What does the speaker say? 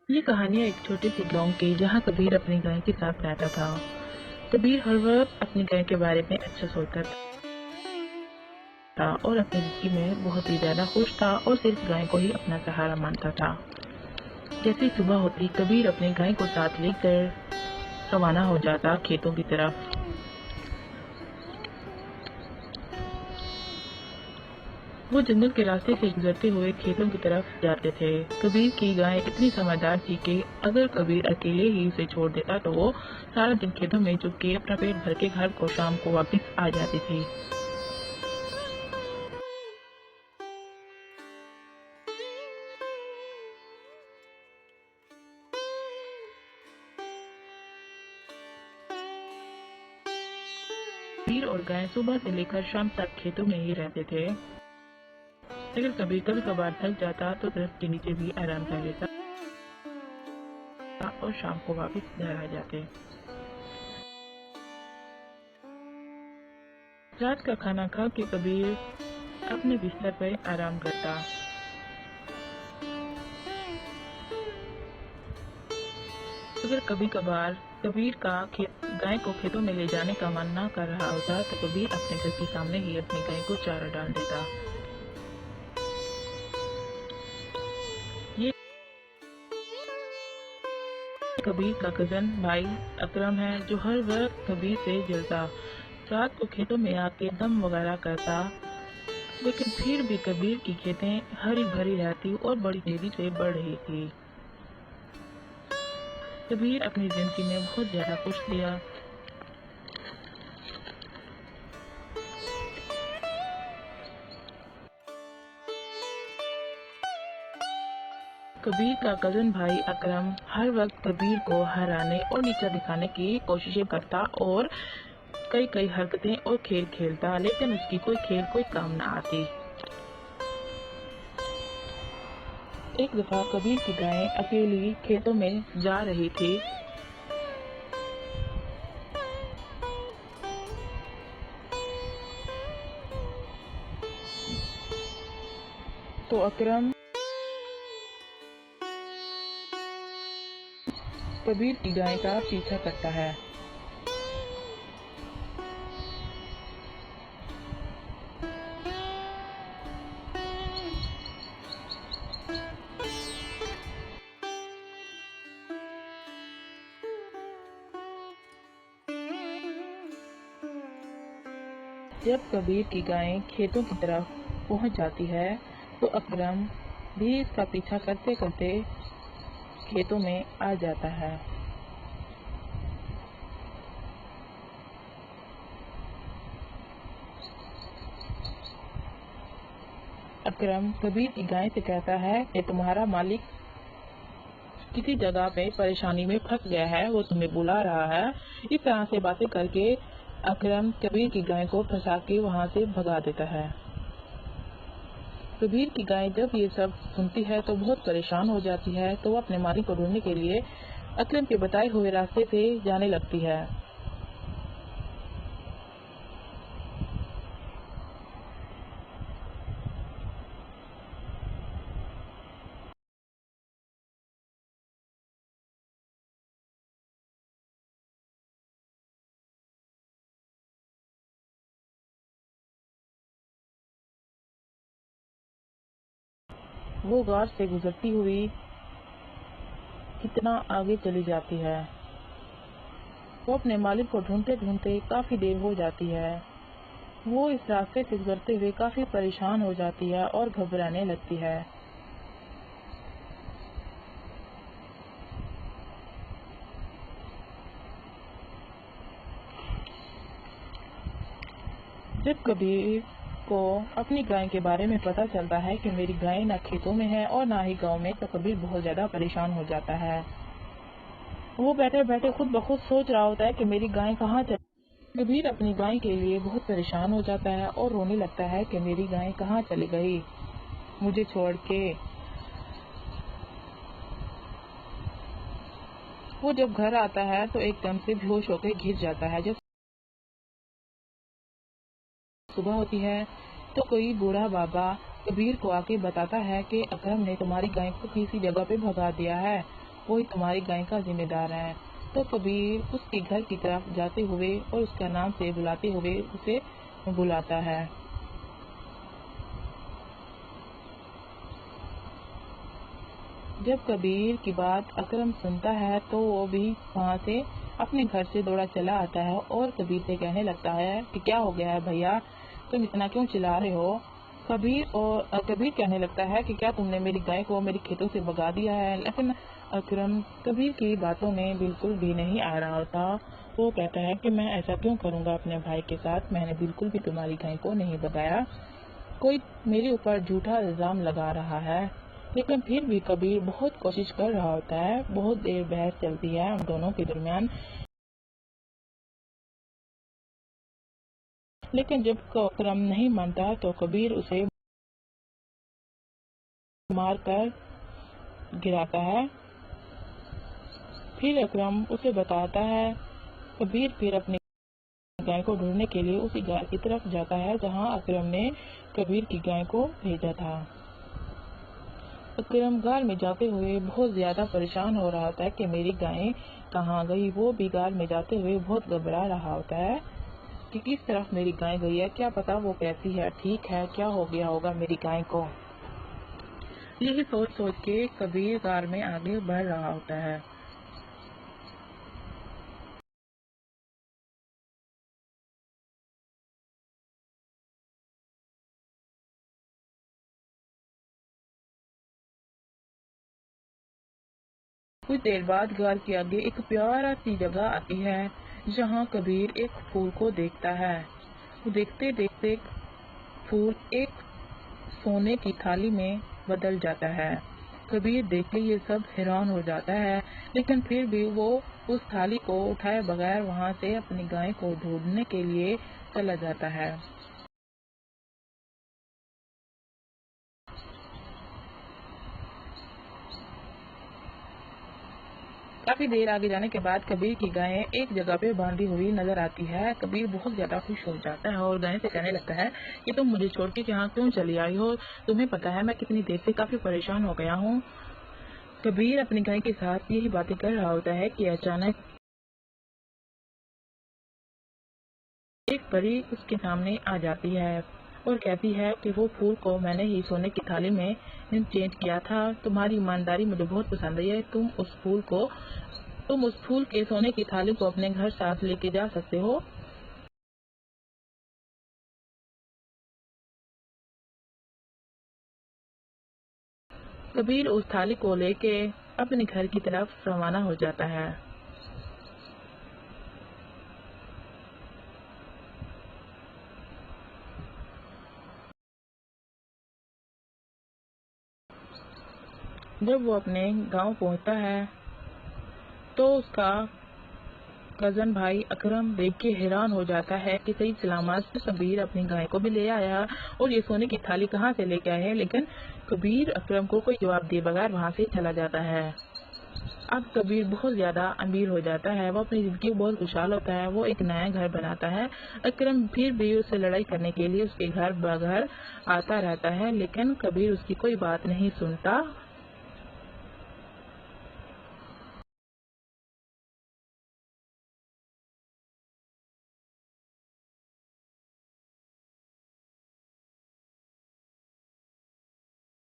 ये कहानियाँ एक छोटे से गाँव की जहाँ कबीर अपनी गाय के साथ रहता था। कबीर हर वक्त अपनी गाय के बारे में अच्छा सोचता था और अपनी जिंदगी में बहुत ही ज्यादा खुश था और सिर्फ गाय को ही अपना सहारा मानता था। जैसे ही सुबह होती कबीर अपनी गाय को साथ लेकर रवाना हो जाता खेतों की तरफ। वो जंगल के रास्ते से गुजरते हुए खेतों की तरफ जाते थे। कबीर की गाय इतनी समझदार थी कि अगर कबीर अकेले ही उसे छोड़ देता तो वो सारा दिन खेतों में चुग के अपना पेट भर के घर को शाम को वापस आ जाती थी। कबीर और गाय सुबह से लेकर शाम तक खेतों में ही रहते थे। अगर कभी कभी कभार थक जाता तो दरख्त के नीचे भी आराम कर लेता और शाम को वापस घर आ जाते। रात का खाना खा के कबीर अपने बिस्तर पर आराम करता। अगर कभी कभार कबीर का गाय को खेतों में ले जाने का मन ना कर रहा होता तो कबीर अपने घर के सामने ही अपनी गाय को चारा डाल देता। ये कबीर का कजन भाई अकरम है जो हर वक्त कबीर से जलता। रात को खेतों में आके दम वगैरह करता, लेकिन फिर भी कबीर की खेतें हरी भरी रहती और बड़ी तेजी से बढ़ रही थी। कबीर अपनी जिंदगी में बहुत ज्यादा खुश था। कबीर का कजन भाई अकरम हर वक्त कबीर को हराने और नीचा दिखाने की कोशिशें करता और कई कई हरकतें और खेल खेलता, लेकिन उसकी कोई खेल कोई काम न आती। एक दफा कबीर की गाय अकेली खेतों में जा रही थी। तो अकरम कबीर की गाय का पीछा करता है। जब कबीर की गाय खेतों की तरफ पहुंच जाती है तो अकरम भी इसका पीछा करते करते खेतों में आ जाता है। अकरम कबीर की गाय से कहता है कि तुम्हारा मालिक किसी जगह पे परेशानी में फंस गया है, वो तुम्हें बुला रहा है। इस तरह से बातें करके अकरम कबीर की गाय को फंसा के वहाँ से भगा देता है। कबीर की गाय जब ये सब सुनती है तो बहुत परेशान हो जाती है, तो वो अपने मालिक को ढूंढने के लिए अकरम के बताए हुए रास्ते से जाने लगती है। वो गांव से गुजरती हुई कितना आगे चली जाती है। वो अपने मालिक को ढूंढते ढूंढते काफी देर हो जाती है। वो इस रास्ते से गुजरते हुए काफी परेशान हो जाती है और घबराने लगती है। जब कबीर को अपनी गाय के बारे में पता चलता है कि मेरी गाय ना खेतों में है और ना ही गांव में, तो कबीर बहुत ज्यादा परेशान हो जाता है। वो बैठे बैठे खुद ब खुद सोच रहा होता है कि मेरी गाय कहाँ चली। कबीर अपनी गाय के लिए बहुत परेशान हो जाता है और रोने लगता है कि मेरी गाय कहाँ चली गई मुझे छोड़ के। वो जब घर आता है तो एकदम से बेहोश होकर गिर जाता है। जब सुबह होती है तो कोई बूढ़ा बाबा कबीर को आके बताता है कि अकरम ने तुम्हारी गाय को किसी जगह पे भगा दिया है वही तुम्हारी गाय का जिम्मेदार है। तो कबीर उसके घर की तरफ जाते हुए और उसका नाम से बुलाते हुए उसे बुलाता है। जब कबीर की बात अकरम सुनता है तो वो भी वहाँ से अपने घर से दौड़ा चला आता है और कबीर से कहने लगता है कि क्या हो गया है भैया, तुम इतना क्यों चिल्ला रहे हो। कबीर कहने लगता है कि क्या तुमने मेरी गाय को मेरे खेतों से भगा दिया है। लेकिन अकरम कबीर की बातों में बिल्कुल भी नहीं आ रहा था। वो कहता है कि मैं ऐसा क्यों करूँगा अपने भाई के साथ, मैंने बिल्कुल भी तुम्हारी गाय को नहीं भगाया, कोई मेरे ऊपर झूठा इल्जाम लगा रहा है। लेकिन फिर भी कबीर बहुत कोशिश कर रहा होता है। बहुत देर बहस चलती है उन दोनों के दरमियान। लेकिन जब अकरम नहीं मानता तो कबीर उसे मार कर गिराता है। फिर अकरम उसे बताता है। कबीर फिर अपनी गाय को ढूंढने के लिए उसी गाय की तरफ जाता है जहां अकरम ने कबीर की गाय को भेजा था। अकरम गार में जाते हुए बहुत ज्यादा परेशान हो रहा होता है कि मेरी गाय कहाँ गई। वो भी गार में जाते हुए बहुत घबरा रहा होता है कि किस तरफ मेरी गाय गई है, क्या पता वो कैसी है, ठीक है, क्या हो गया होगा मेरी गाय को। यही सोच सोच के कबीर गार में आगे बढ़ रहा होता है। कुछ देर बाद गार के आगे एक प्यारा सी जगह आती है जहाँ कबीर एक फूल को देखता है। देखते देखते फूल एक सोने की थाली में बदल जाता है। कबीर देख के ये सब हैरान हो जाता है, लेकिन फिर भी वो उस थाली को उठाए बगैर वहां से अपनी गाय को ढूंढने के लिए चला जाता है। काफी देर आगे जाने के बाद कबीर की गाय एक जगह पे बांधी हुई नजर आती है। कबीर बहुत ज्यादा खुश हो जाता है और गाय से कहने लगता है कि तुम मुझे छोड़ के यहाँ क्यों चली आई हो, तुम्हें पता है मैं कितनी देर से काफी परेशान हो गया हूँ। कबीर अपनी गाय के साथ यही बातें कर रहा होता है कि अचानक एक परी उसके सामने आ जाती है और कहती है कि वो फूल को मैंने ही सोने की थाली में चेंज किया था, तुम्हारी ईमानदारी मुझे बहुत पसंद आई है, तुम उस फूल के सोने की थाली को अपने घर साथ लेके जा सकते हो। कबीर उस थाली को लेके अपने घर की तरफ रवाना हो जाता है। जब वो अपने गांव पहुंचता है तो उसका कजन भाई अकरम देख के हैरान हो जाता है कि सही सलामत कबीर अपनी गाय को भी ले आया और ये सोने की थाली कहाँ से लेके आए हैं। लेकिन कबीर अकरम को कोई जवाब दिए बगैर वहां से चला जाता है। अब कबीर बहुत ज्यादा अमीर हो जाता है, वो अपनी जिंदगी में बहुत खुशहाल होता है। वो एक नया घर बनाता है। अकरम फिर भी उससे लड़ाई करने के लिए उसके घर बघर आता रहता है, लेकिन कबीर उसकी कोई बात नहीं सुनता।